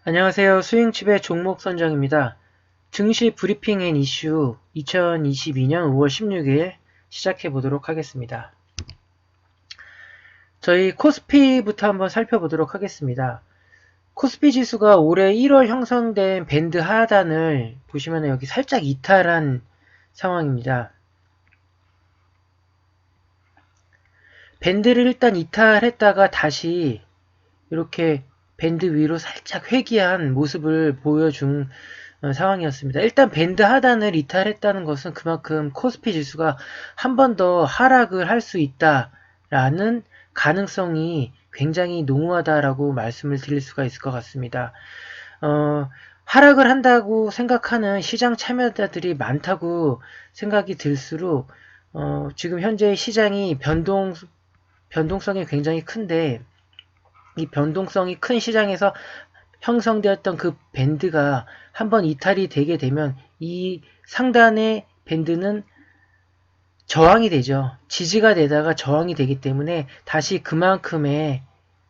안녕하세요. 스윙칩의 종목 선정입니다. 증시 브리핑 앤 이슈 2022년 5월 16일 시작해 보도록 하겠습니다. 저희 코스피부터 한번 살펴보도록 하겠습니다. 코스피 지수가 올해 1월 형성된 밴드 하단을 보시면 여기 살짝 이탈한 상황입니다. 밴드를 일단 이탈했다가 다시 이렇게 밴드 위로 살짝 회귀한 모습을 보여준 상황이었습니다. 일단 밴드 하단을 이탈했다는 것은 그만큼 코스피 지수가 한 번 더 하락을 할 수 있다라는 가능성이 굉장히 농후하다라고 말씀을 드릴 수가 있을 것 같습니다. 하락을 한다고 생각하는 시장 참여자들이 많다고 생각이 들수록 지금 현재 시장이 변동성이 굉장히 큰데 이 변동성이 큰 시장에서 형성되었던 그 밴드가 한번 이탈이 되게 되면 이 상단의 밴드는 저항이 되죠. 지지가 되다가 저항이 되기 때문에 다시 그만큼의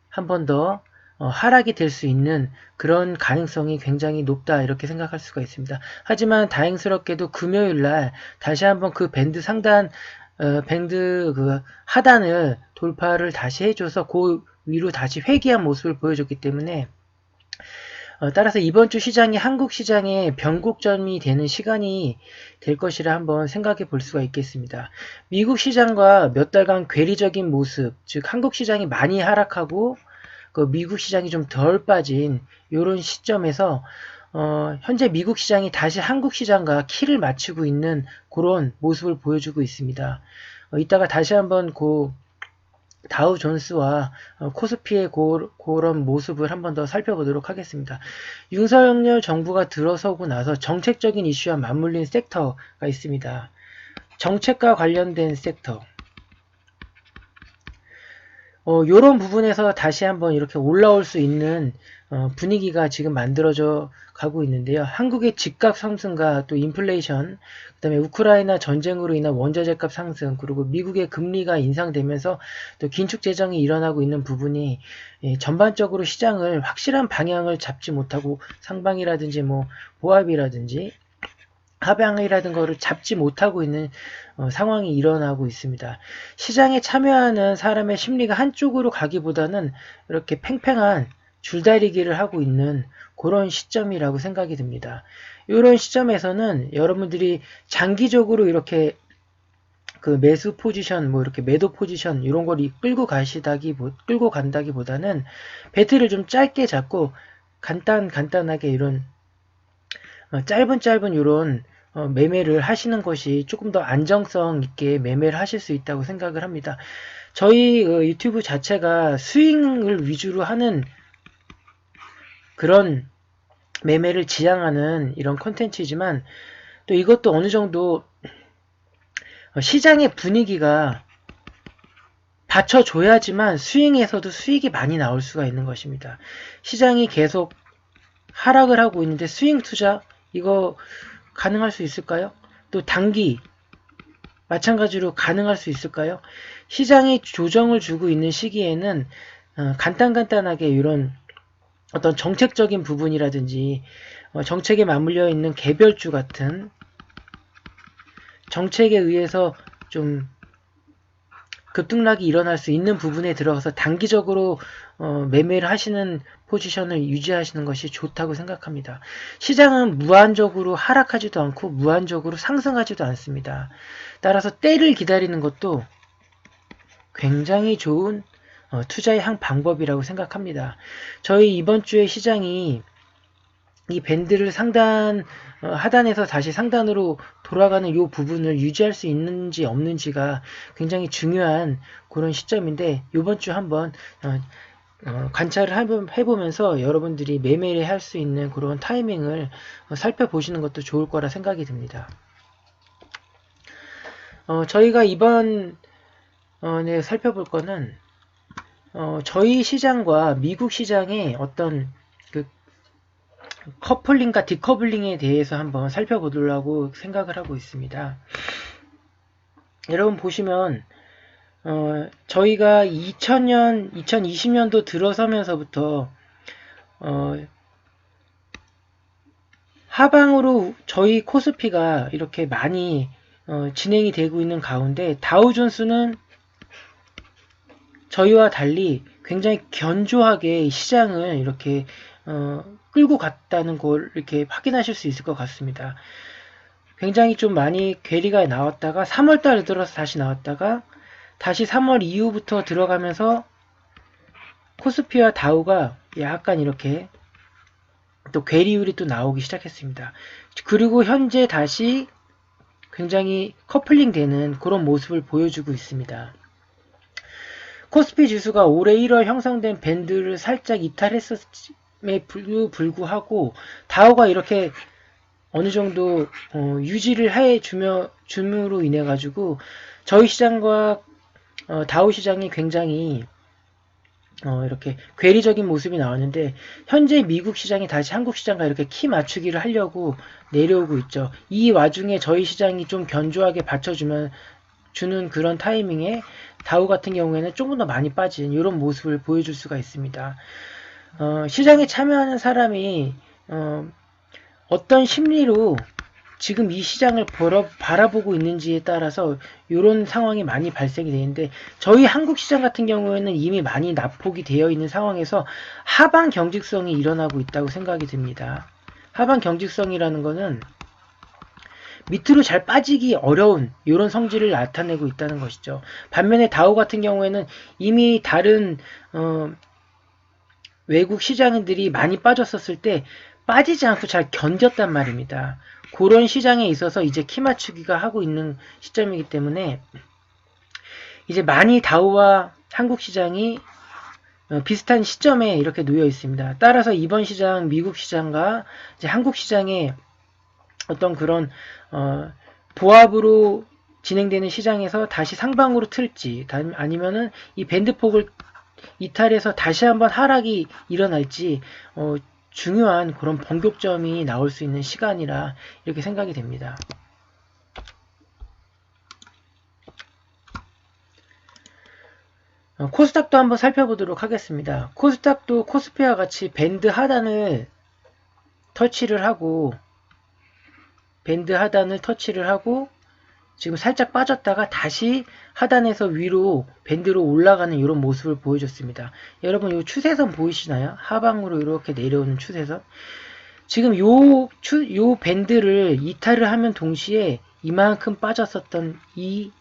한 번 더 하락이 될 수 있는 그런 가능성이 굉장히 높다 이렇게 생각할 수가 있습니다. 하지만 다행스럽게도 금요일날 다시 한번 그 밴드 상단 밴드 그 하단을 돌파를 다시 해줘서 그 위로 다시 회귀한 모습을 보여줬기 때문에 따라서 이번 주 시장이 한국 시장의 변곡점이 되는 시간이 될 것이라 한번 생각해 볼 수가 있겠습니다. 미국 시장과 몇 달간 괴리적인 모습, 즉 한국 시장이 많이 하락하고 그 미국 시장이 좀 덜 빠진 이런 시점에서 현재 미국 시장이 다시 한국 시장과 키를 맞추고 있는 그런 모습을 보여주고 있습니다. 이따가 다시 한번 다우 존스와 코스피의 그런 모습을 한번 더 살펴보도록 하겠습니다. 윤석열 정부가 들어서고 나서 정책적인 이슈와 맞물린 섹터가 있습니다. 정책과 관련된 섹터. 요런 부분에서 다시 한번 이렇게 올라올 수 있는 분위기가 지금 만들어져 가고 있는데요. 한국의 집값 상승과 또 인플레이션, 그 다음에 우크라이나 전쟁으로 인한 원자재값 상승, 그리고 미국의 금리가 인상되면서 또 긴축 재정이 일어나고 있는 부분이 전반적으로 시장을 확실한 방향을 잡지 못하고 상방이라든지 뭐 보합이라든지 하방이라든 거를 잡지 못하고 있는 상황이 일어나고 있습니다. 시장에 참여하는 사람의 심리가 한쪽으로 가기보다는 이렇게 팽팽한 줄다리기를 하고 있는 그런 시점이라고 생각이 듭니다. 이런 시점에서는 여러분들이 장기적으로 이렇게 그 매수 포지션, 뭐 이렇게 매도 포지션 이런 걸 끌고 간다기보다는 배트를 좀 짧게 잡고 간단하게 이런 짧은 이런 매매를 하시는 것이 조금 더 안정성 있게 매매를 하실 수 있다고 생각을 합니다. 저희 유튜브 자체가 스윙을 위주로 하는 그런 매매를 지향하는 이런 콘텐츠이지만 또 이것도 어느 정도 시장의 분위기가 받쳐줘야지만 스윙에서도 수익이 많이 나올 수가 있는 것입니다. 시장이 계속 하락을 하고 있는데 스윙 투자 이거 가능할 수 있을까요? 또 단기 마찬가지로 가능할 수 있을까요? 시장이 조정을 주고 있는 시기에는 간단하게 이런 어떤 정책적인 부분이라든지 정책에 맞물려 있는 개별주 같은 정책에 의해서 좀 급등락이 일어날 수 있는 부분에 들어가서 단기적으로 매매를 하시는 포지션을 유지하시는 것이 좋다고 생각합니다. 시장은 무한적으로 하락하지도 않고 무한적으로 상승하지도 않습니다. 따라서 때를 기다리는 것도 굉장히 좋은 투자의 한 방법이라고 생각합니다. 저희 이번 주에 시장이 이 밴드를 하단에서 다시 상단으로 돌아가는 이 부분을 유지할 수 있는지 없는지가 굉장히 중요한 그런 시점인데 이번 주 한번 관찰을 해보면서 여러분들이 매매를 할 수 있는 그런 타이밍을 살펴보시는 것도 좋을 거라 생각이 듭니다. 저희가 이번에 살펴볼 거는 저희 시장과 미국 시장의 어떤 커플링과 디커플링에 대해서 한번 살펴보려고 생각을 하고 있습니다. 여러분 보시면 저희가 2020년도 들어서면서부터 하방으로 저희 코스피가 이렇게 많이 진행이 되고 있는 가운데 다우존스는 저희와 달리 굉장히 견조하게 시장을 이렇게 끌고 갔다는 걸 이렇게 확인하실 수 있을 것 같습니다. 굉장히 좀 많이 괴리가 나왔다가 3월달에 들어서 다시 나왔다가 다시 3월 이후부터 들어가면서 코스피와 다우가 약간 이렇게 또 괴리율이 또 나오기 시작했습니다. 그리고 현재 다시 굉장히 커플링 되는 그런 모습을 보여주고 있습니다. 코스피 지수가 올해 1월 형성된 밴드를 살짝 이탈했음에 불구하고 다우가 이렇게 어느 정도 유지를 줌으로 인해 가지고 저희 시장과 다우 시장이 굉장히 이렇게 괴리적인 모습이 나왔는데 현재 미국 시장이 다시 한국 시장과 이렇게 키 맞추기를 하려고 내려오고 있죠. 이 와중에 저희 시장이 좀 견조하게 주는 그런 타이밍에 다우 같은 경우에는 조금 더 많이 빠진 이런 모습을 보여줄 수가 있습니다. 시장에 참여하는 사람이 어떤 심리로 지금 이 시장을 바라보고 있는지에 따라서 이런 상황이 많이 발생이 되는데 저희 한국 시장 같은 경우에는 이미 많이 낙폭이 되어 있는 상황에서 하방 경직성이 일어나고 있다고 생각이 듭니다. 하방 경직성이라는 거는 밑으로 잘 빠지기 어려운 이런 성질을 나타내고 있다는 것이죠. 반면에 다우 같은 경우에는 이미 다른 외국 시장들이 많이 빠졌었을 때 빠지지 않고 잘 견뎠단 말입니다. 그런 시장에 있어서 이제 키 맞추기가 하고 있는 시점이기 때문에 이제 많이 다우와 한국 시장이 비슷한 시점에 이렇게 놓여 있습니다. 따라서 이번 시장 미국 시장과 이제 한국 시장의 어떤 그런 보합으로 진행되는 시장에서 다시 상방으로 틀지 아니면은 이 밴드폭을 이탈해서 다시 한번 하락이 일어날지 중요한 그런 번격점이 나올 수 있는 시간이라 이렇게 생각이 됩니다. 코스닥도 한번 살펴보도록 하겠습니다. 코스닥도 코스피와 같이 밴드 하단을 터치를 하고 지금 살짝 빠졌다가 다시 하단에서 위로 밴드로 올라가는 이런 모습을 보여줬습니다. 여러분 이 추세선 보이시나요? 하방으로 이렇게 내려오는 추세선. 지금 요 밴드를 이탈을 하면 동시에 이만큼 빠졌었던 이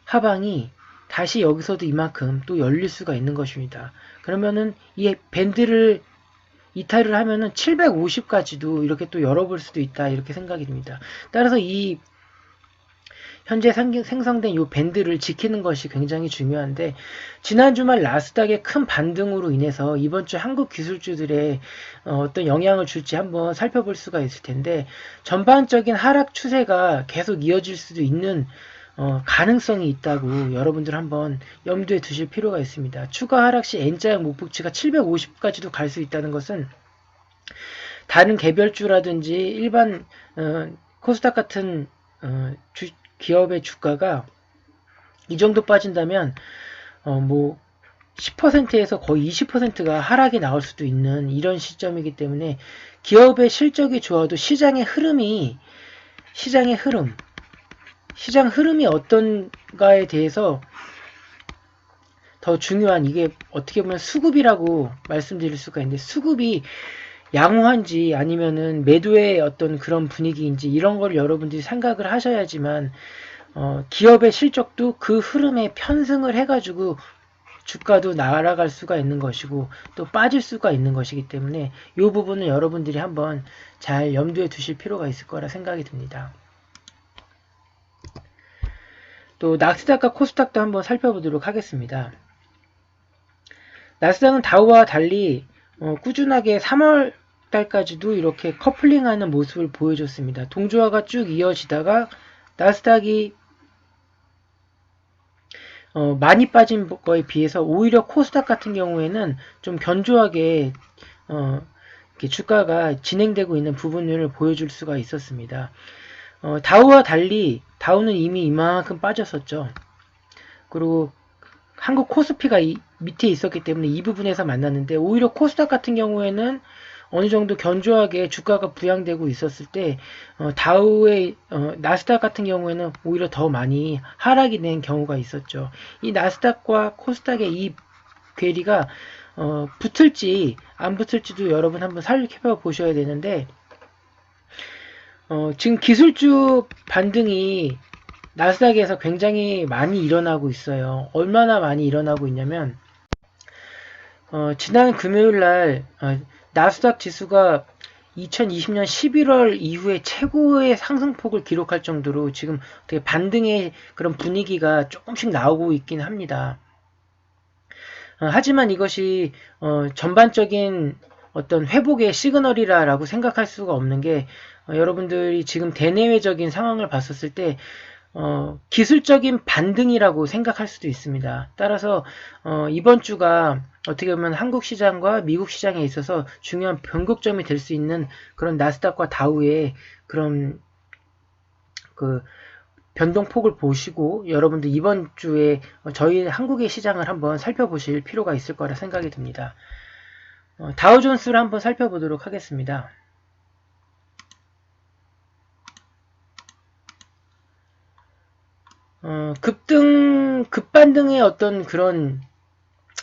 하방이 다시 여기서도 이만큼 또 열릴 수가 있는 것입니다. 그러면은 이 밴드를 이탈을 하면은 750까지도 이렇게 또 열어볼 수도 있다 이렇게 생각이 듭니다. 따라서 이 현재 생성된 이 밴드를 지키는 것이 굉장히 중요한데 지난 주말 나스닥의 큰 반등으로 인해서 이번 주 한국 기술주들의 어떤 영향을 줄지 한번 살펴볼 수가 있을 텐데 전반적인 하락 추세가 계속 이어질 수도 있는 가능성이 있다고 여러분들 한번 염두에 두실 필요가 있습니다. 추가 하락 시 N자형 목표치가 750까지도 갈 수 있다는 것은 다른 개별주라든지 일반 코스닥 같은 기업의 주가가 이 정도 빠진다면 뭐 10%에서 거의 20%가 하락이 나올 수도 있는 이런 시점이기 때문에 기업의 실적이 좋아도 시장 흐름이 어떤가에 대해서 더 중요한 이게 어떻게 보면 수급이라고 말씀드릴 수가 있는데 수급이 양호한지 아니면은 매도의 어떤 그런 분위기인지 이런 걸 여러분들이 생각을 하셔야지만 기업의 실적도 그 흐름에 편승을 해가지고 주가도 날아갈 수가 있는 것이고 또 빠질 수가 있는 것이기 때문에 이 부분은 여러분들이 한번 잘 염두에 두실 필요가 있을 거라 생각이 듭니다. 또 나스닥과 코스닥도 한번 살펴보도록 하겠습니다. 나스닥은 다우와 달리 꾸준하게 3월 달까지도 이렇게 커플링하는 모습을 보여줬습니다. 동조화가 쭉 이어지다가 나스닥이 많이 빠진 거에 비해서 오히려 코스닥 같은 경우에는 좀 견조하게 주가가 진행되고 있는 부분을 보여줄 수가 있었습니다. 다우와 달리 다우는 이미 이만큼 빠졌었죠. 그리고 한국 코스피가 밑에 있었기 때문에 이 부분에서 만났는데 오히려 코스닥 같은 경우에는 어느 정도 견조하게 주가가 부양되고 있었을 때 다우의 나스닥 같은 경우에는 오히려 더 많이 하락이 된 경우가 있었죠. 이 나스닥과 코스닥의 이 괴리가 붙을지 안 붙을지도 여러분 한번 살펴보셔야 되는데 지금 기술주 반등이 나스닥에서 굉장히 많이 일어나고 있어요. 얼마나 많이 일어나고 있냐면 지난 금요일날 나스닥 지수가 2020년 11월 이후에 최고의 상승폭을 기록할 정도로 지금 되게 반등의 그런 분위기가 조금씩 나오고 있긴 합니다. 하지만 이것이 전반적인 어떤 회복의 시그널이라고 생각할 수가 없는 게 여러분들이 지금 대내외적인 상황을 봤었을 때 기술적인 반등이라고 생각할 수도 있습니다. 따라서 이번 주가 어떻게 보면 한국 시장과 미국 시장에 있어서 중요한 변곡점이 될 수 있는 그런 나스닥과 다우의 그런 그 변동폭을 보시고 여러분들 이번 주에 저희 한국의 시장을 한번 살펴보실 필요가 있을 거라 생각이 듭니다. 다우존스를 한번 살펴보도록 하겠습니다. 급반등의 어떤 그런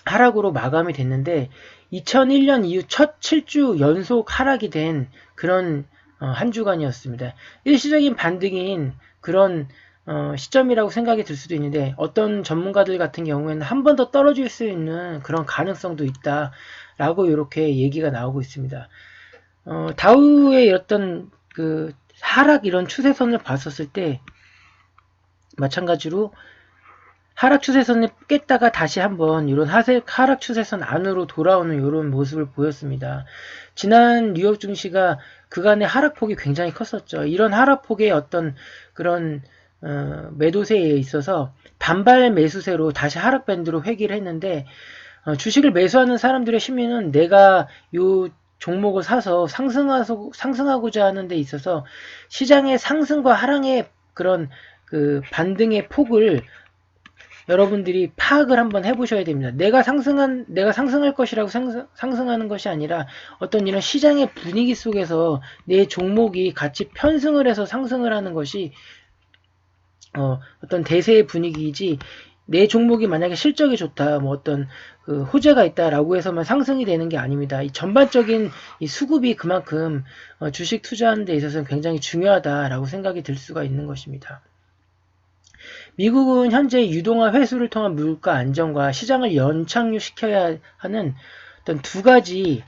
하락으로 마감이 됐는데 2001년 이후 첫 7주 연속 하락이 된 그런 한 주간이었습니다. 일시적인 반등인 그런 시점이라고 생각이 들 수도 있는데 어떤 전문가들 같은 경우에는 한 번 더 떨어질 수 있는 그런 가능성도 있다라고 이렇게 얘기가 나오고 있습니다. 다우의 어떤 그 하락 이런 추세선을 봤었을 때 마찬가지로 하락 추세선을 깼다가 다시 한번 이런 하락 추세선 안으로 돌아오는 이런 모습을 보였습니다. 지난 뉴욕 증시가 그간의 하락폭이 굉장히 컸었죠. 이런 하락폭의 어떤 그런 매도세에 있어서 반발 매수세로 다시 하락 밴드로 회귀를 했는데 주식을 매수하는 사람들의 심리는 내가 요 종목을 사서 상승하고자 하는 데 있어서 시장의 상승과 하락의 그런 그 반등의 폭을 여러분들이 파악을 한번 해보셔야 됩니다. 내가 상승할 것이라고 상승하는 것이 아니라 어떤 이런 시장의 분위기 속에서 내 종목이 같이 편승을 해서 상승을 하는 것이 어떤 대세의 분위기이지 내 종목이 만약에 실적이 좋다, 뭐 어떤 그 호재가 있다라고 해서만 상승이 되는 게 아닙니다. 이 전반적인 이 수급이 그만큼 주식 투자하는 데 있어서는 굉장히 중요하다라고 생각이 들 수가 있는 것입니다. 미국은 현재 유동화 회수를 통한 물가 안정과 시장을 연착륙시켜야 하는 어떤 두 가지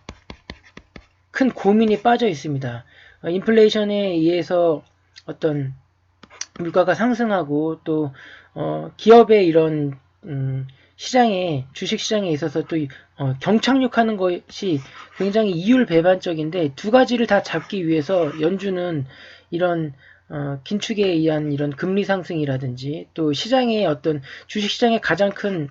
큰 고민이 빠져 있습니다. 인플레이션에 의해서 어떤 물가가 상승하고 또 기업의 이런 시장에 주식시장에 있어서 또 경착륙하는 것이 굉장히 이율배반적인데 두 가지를 다 잡기 위해서 연준은 이런 긴축에 의한 이런 금리 상승이라든지 또 시장의 어떤 주식시장의 가장 큰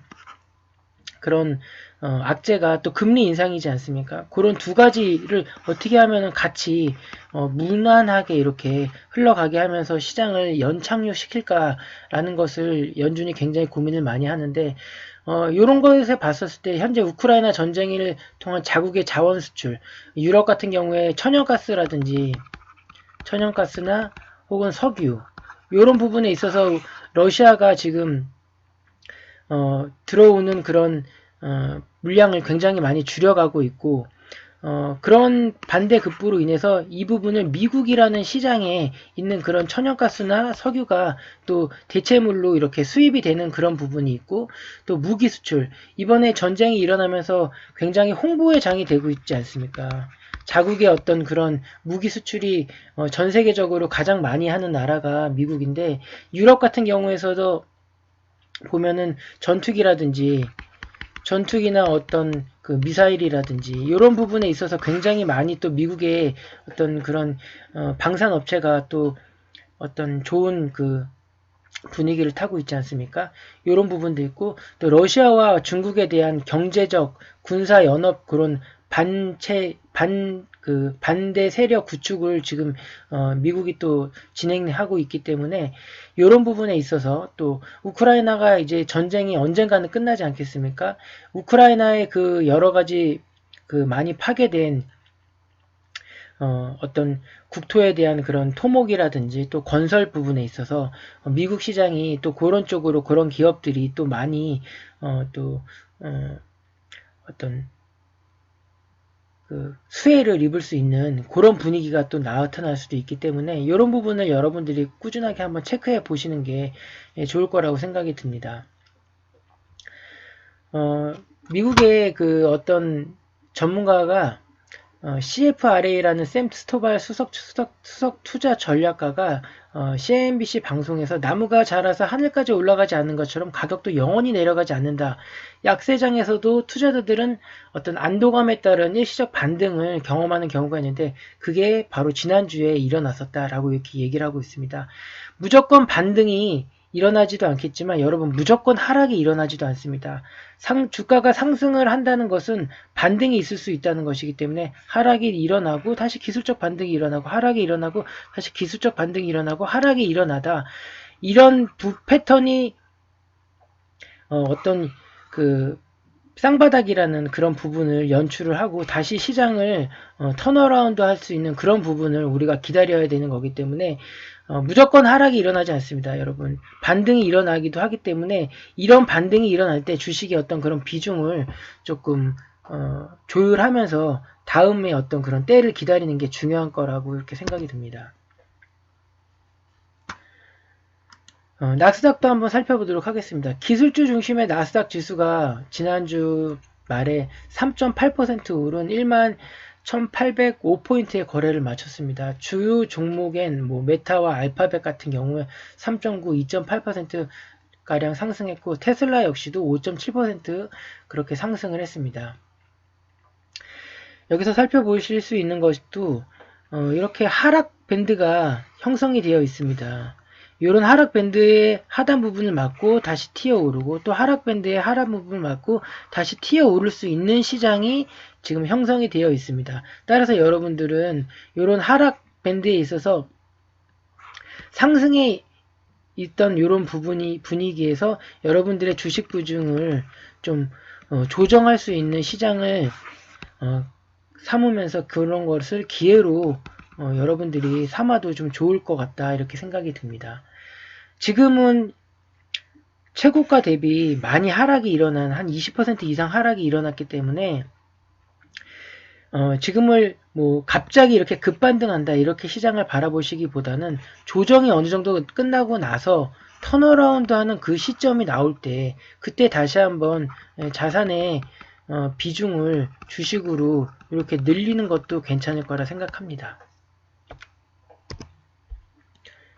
그런 악재가 또 금리 인상이지 않습니까? 그런 두 가지를 어떻게 하면 같이 무난하게 이렇게 흘러가게 하면서 시장을 연착륙시킬까라는 것을 연준이 굉장히 고민을 많이 하는데 이런 것에 봤었을 때 현재 우크라이나 전쟁을 통한 자국의 자원 수출, 유럽 같은 경우에 천연가스라든지 천연가스나 혹은 석유 이런 부분에 있어서 러시아가 지금 들어오는 그런 물량을 굉장히 많이 줄여가고 있고 그런 반대급부로 인해서 이 부분을 미국이라는 시장에 있는 그런 천연가스나 석유가 또 대체물로 이렇게 수입이 되는 그런 부분이 있고 또 무기 수출 이번에 전쟁이 일어나면서 굉장히 홍보의 장이 되고 있지 않습니까? 자국의 어떤 그런 무기 수출이 전 세계적으로 가장 많이 하는 나라가 미국인데 유럽 같은 경우에서도 보면은 전투기나 어떤 그 미사일이라든지 이런 부분에 있어서 굉장히 많이 또 미국의 어떤 그런 방산 업체가 또 어떤 좋은 그 분위기를 타고 있지 않습니까? 이런 부분도 있고 또 러시아와 중국에 대한 경제적 군사 연합 그런 반대 세력 구축을 지금 미국이 또 진행하고 있기 때문에 이런 부분에 있어서 또 우크라이나가 이제 전쟁이 언젠가는 끝나지 않겠습니까? 우크라이나의 그 여러 가지 그 많이 파괴된 어떤 국토에 대한 그런 토목이라든지 또 건설 부분에 있어서 미국 시장이 또 그런 쪽으로 그런 기업들이 또 많이 또 어떤 그 수혜를 입을 수 있는 그런 분위기가 또 나타날 수도 있기 때문에 이런 부분을 여러분들이 꾸준하게 한번 체크해 보시는 게 좋을 거라고 생각이 듭니다. 미국의 그 어떤 전문가가 CFRA라는 샘 스토발 수석 투자 전략가가 CNBC 방송에서 나무가 자라서 하늘까지 올라가지 않는 것처럼 가격도 영원히 내려가지 않는다. 약세장에서도 투자자들은 어떤 안도감에 따른 일시적 반등을 경험하는 경우가 있는데 그게 바로 지난주에 일어났었다라고 이렇게 얘기를 하고 있습니다. 무조건 반등이 일어나지도 않겠지만 여러분 무조건 하락이 일어나지도 않습니다. 주가가 상승을 한다는 것은 반등이 있을 수 있다는 것이기 때문에 하락이 일어나고 다시 기술적 반등이 일어나고 하락이 일어나고 다시 기술적 반등이 일어나고 하락이 일어나다 이런 패턴이 어떤 그 쌍바닥이라는 그런 부분을 연출을 하고 다시 시장을 턴어라운드 할 수 있는 그런 부분을 우리가 기다려야 되는 거기 때문에 무조건 하락이 일어나지 않습니다, 여러분. 반등이 일어나기도 하기 때문에 이런 반등이 일어날 때 주식의 어떤 그런 비중을 조금 조율하면서 다음에 어떤 그런 때를 기다리는 게 중요한 거라고 이렇게 생각이 듭니다. 나스닥도 한번 살펴보도록 하겠습니다. 기술주 중심의 나스닥 지수가 지난주 말에 3.8% 오른 11,805포인트의 거래를 마쳤습니다. 주요 종목엔 뭐 메타와 알파벳 같은 경우에 3.9, 2.8%가량 상승했고 테슬라 역시도 5.7% 그렇게 상승을 했습니다. 여기서 살펴보실 수 있는 것도 이렇게 하락 밴드가 형성이 되어 있습니다. 이런 하락 밴드의 하단 부분을 맞고 다시 튀어오르고 또 하락 밴드의 하단 부분을 맞고 다시 튀어오를 수 있는 시장이 지금 형성이 되어 있습니다. 따라서 여러분들은 이런 하락 밴드에 있어서 상승에 있던 이런 분위기에서 여러분들의 주식 비중을 좀 조정할 수 있는 시장을 삼으면서 그런 것을 기회로 여러분들이 삼아도 좀 좋을 것 같다 이렇게 생각이 듭니다. 지금은 최고가 대비 많이 하락이 일어난 한 20% 이상 하락이 일어났기 때문에 지금을 뭐 갑자기 이렇게 급반등한다 이렇게 시장을 바라보시기보다는 조정이 어느 정도 끝나고 나서 턴어라운드 하는 그 시점이 나올 때 그때 다시 한번 자산의 비중을 주식으로 이렇게 늘리는 것도 괜찮을 거라 생각합니다.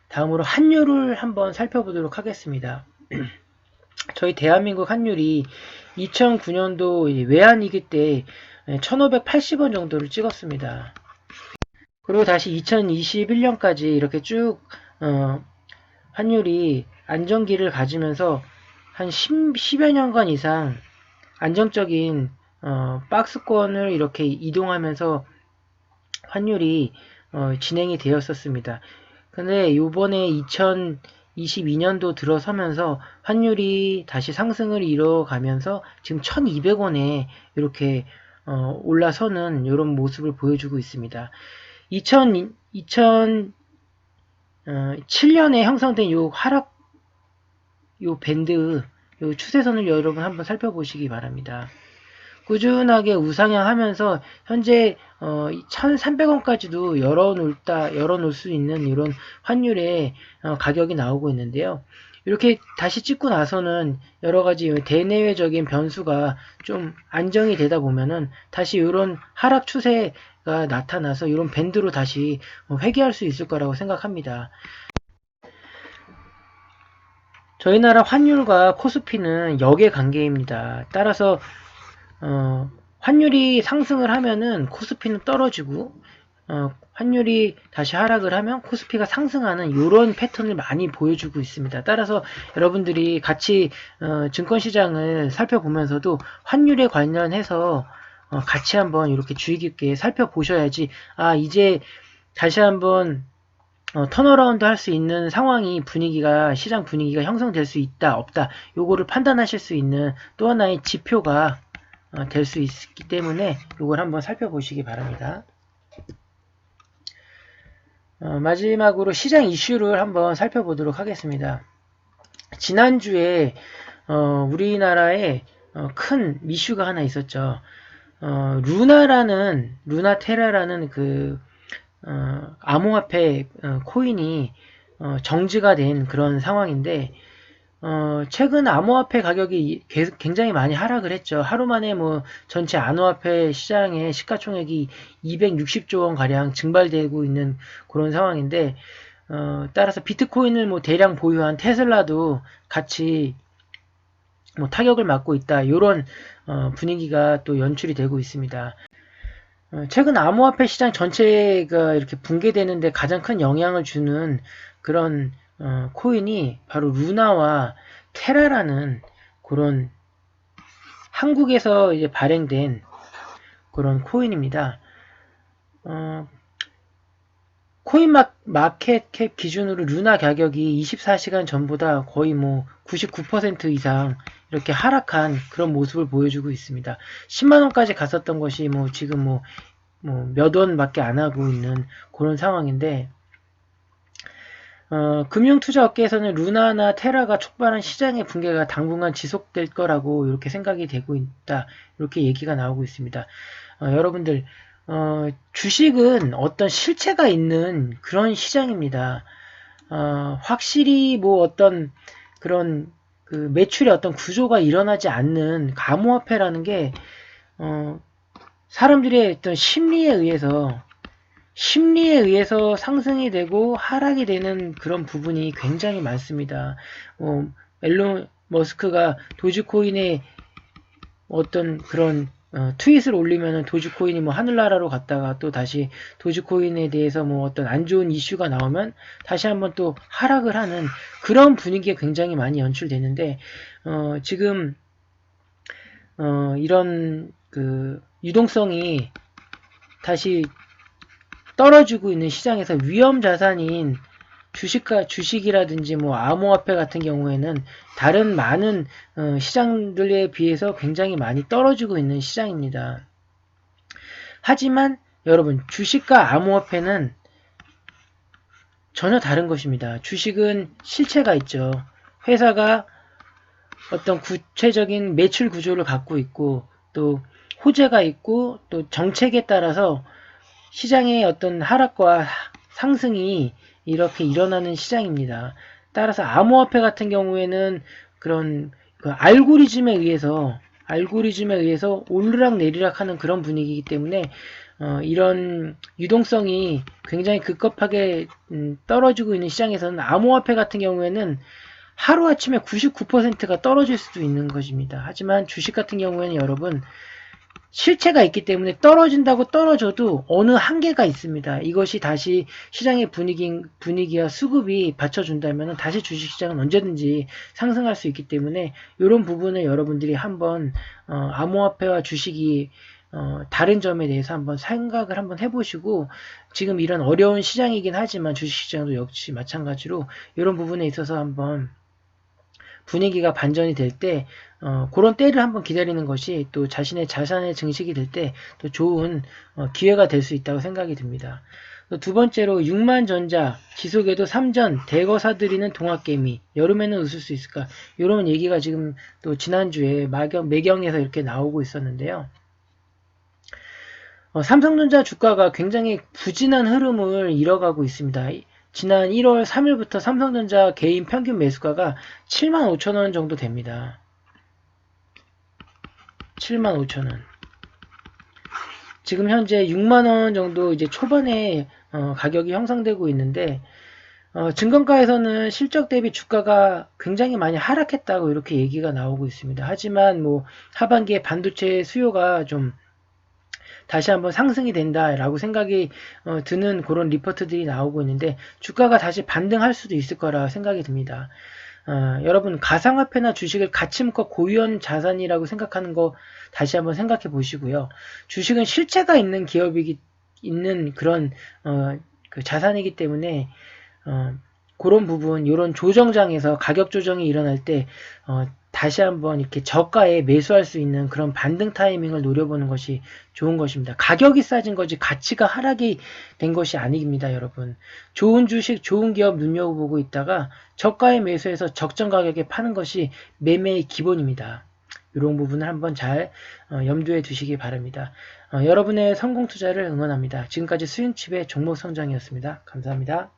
다음으로 환율을 한번 살펴보도록 하겠습니다. 저희 대한민국 환율이 2009년도 외환위기 때 1580원 정도를 찍었습니다. 그리고 다시 2021년까지 이렇게 쭉 환율이 안정기를 가지면서 한 10여 년간 이상 안정적인 박스권을 이렇게 이동하면서 환율이 진행이 되었었습니다. 근데 요번에 2022년도 들어서면서 환율이 다시 상승을 이뤄가면서 지금 1200원에 이렇게 올라서는 이런 모습을 보여주고 있습니다. 2007년에 형성된 요 하락 요 밴드 요 추세선을 여러분 한번 살펴보시기 바랍니다. 꾸준하게 우상향하면서 현재 1,300원까지도 열어놓을 수 있는 이런 환율의 가격이 나오고 있는데요. 이렇게 다시 찍고 나서는 여러가지 대내외적인 변수가 좀 안정이 되다 보면은 다시 이런 하락 추세가 나타나서 이런 밴드로 다시 회귀할 수 있을 거라고 생각합니다. 저희 나라 환율과 코스피는 역의 관계입니다. 따라서 환율이 상승을 하면은 코스피는 떨어지고 환율이 다시 하락을 하면 코스피가 상승하는 이런 패턴을 많이 보여주고 있습니다. 따라서 여러분들이 같이 증권시장을 살펴보면서도 환율에 관련해서 같이 한번 이렇게 주의 깊게 살펴보셔야지 이제 다시 한번 턴어라운드 할 수 있는 상황이 시장 분위기가 형성될 수 있다 없다 요거를 판단하실 수 있는 또 하나의 지표가 될 수 있기 때문에 이걸 한번 살펴보시기 바랍니다. 마지막으로 시장 이슈를 한번 살펴보도록 하겠습니다. 지난주에 우리나라에 큰 이슈가 하나 있었죠. 루나테라라는 그 암호화폐 코인이 정지가 된 그런 상황인데, 최근 암호화폐 가격이 굉장히 많이 하락을 했죠. 하루 만에 뭐 전체 암호화폐 시장의 시가총액이 260조 원 가량 증발되고 있는 그런 상황인데, 따라서 비트코인을 뭐 대량 보유한 테슬라도 같이 뭐 타격을 맞고 있다. 이런 분위기가 또 연출이 되고 있습니다. 최근 암호화폐 시장 전체가 이렇게 붕괴되는데 가장 큰 영향을 주는 그런 코인이 바로 루나와 테라라는 그런 한국에서 이제 발행된 그런 코인입니다. 코인 마켓 캡 기준으로 루나 가격이 24시간 전보다 거의 뭐 99% 이상 이렇게 하락한 그런 모습을 보여주고 있습니다. 10만원까지 갔었던 것이 뭐 지금 뭐 몇 원밖에 안 하고 있는 그런 상황인데, 금융투자업계에서는 루나나 테라가 촉발한 시장의 붕괴가 당분간 지속될 거라고 이렇게 생각이 되고 있다. 이렇게 얘기가 나오고 있습니다. 여러분들, 주식은 어떤 실체가 있는 그런 시장입니다. 확실히 뭐 어떤 그런 그 매출의 어떤 구조가 일어나지 않는 암호화폐라는 게, 사람들의 어떤 심리에 의해서 상승이 되고 하락이 되는 그런 부분이 굉장히 많습니다. 앨런 머스크가 도지코인에 어떤 그런 트윗을 올리면은 도지코인이 뭐 하늘나라로 갔다가 또 다시 도지코인에 대해서 뭐 어떤 안 좋은 이슈가 나오면 다시 한번 또 하락을 하는 그런 분위기가 굉장히 많이 연출되는데, 지금 이런 그 유동성이 다시 떨어지고 있는 시장에서 위험 자산인 주식이라든지 뭐 암호화폐 같은 경우에는 다른 많은 시장들에 비해서 굉장히 많이 떨어지고 있는 시장입니다. 하지만 여러분, 주식과 암호화폐는 전혀 다른 것입니다. 주식은 실체가 있죠. 회사가 어떤 구체적인 매출 구조를 갖고 있고 또 호재가 있고 또 정책에 따라서 시장의 어떤 하락과 상승이 이렇게 일어나는 시장입니다. 따라서 암호화폐 같은 경우에는 그런 그 알고리즘에 의해서 오르락 내리락 하는 그런 분위기이기 때문에 이런 유동성이 굉장히 급격하게 떨어지고 있는 시장에서는 암호화폐 같은 경우에는 하루아침에 99%가 떨어질 수도 있는 것입니다. 하지만 주식 같은 경우에는 여러분, 실체가 있기 때문에 떨어진다고 떨어져도 어느 한계가 있습니다. 이것이 다시 시장의 분위기와 수급이 받쳐준다면 다시 주식시장은 언제든지 상승할 수 있기 때문에 이런 부분을 여러분들이 한번 암호화폐와 주식이 다른 점에 대해서 한번 생각을 한번 해보시고, 지금 이런 어려운 시장이긴 하지만 주식시장도 역시 마찬가지로 이런 부분에 있어서 한번 분위기가 반전이 될 때 그런 때를 한번 기다리는 것이 또 자신의 자산의 증식이 될 때 또 좋은 기회가 될 수 있다고 생각이 듭니다. 두 번째로 6만전자 지속에도 3전 대거 사들이는 동학개미, 여름에는 웃을 수 있을까, 이런 얘기가 지금 또 지난주에 매경에서 이렇게 나오고 있었는데요. 삼성전자 주가가 굉장히 부진한 흐름을 이어가고 있습니다. 지난 1월 3일부터 삼성전자 개인 평균 매수가가 75,000원 정도 됩니다. 75,000원. 지금 현재 6만원 정도 이제 초반에 가격이 형성되고 있는데, 증권가에서는 실적 대비 주가가 굉장히 많이 하락했다고 이렇게 얘기가 나오고 있습니다. 하지만 뭐 하반기에 반도체 수요가 좀 다시 한번 상승이 된다라고 생각이 드는 그런 리포트들이 나오고 있는데, 주가가 다시 반등할 수도 있을 거라 생각이 듭니다. 여러분, 가상화폐나 주식을 같이 묶어 고유한 자산이라고 생각하는 거 다시 한번 생각해 보시고요. 주식은 실체가 있는 있는 그런 그 자산이기 때문에 그런 부분, 이런 조정장에서 가격 조정이 일어날 때 다시 한번 이렇게 저가에 매수할 수 있는 그런 반등 타이밍을 노려보는 것이 좋은 것입니다. 가격이 싸진 거지 가치가 하락이 된 것이 아닙니다, 여러분. 좋은 주식, 좋은 기업 눈여겨보고 있다가 저가에 매수해서 적정 가격에 파는 것이 매매의 기본입니다. 이런 부분을 한번 잘 염두에 두시기 바랍니다. 여러분의 성공 투자를 응원합니다. 지금까지 수윤칩의 종목 성장이었습니다. 감사합니다.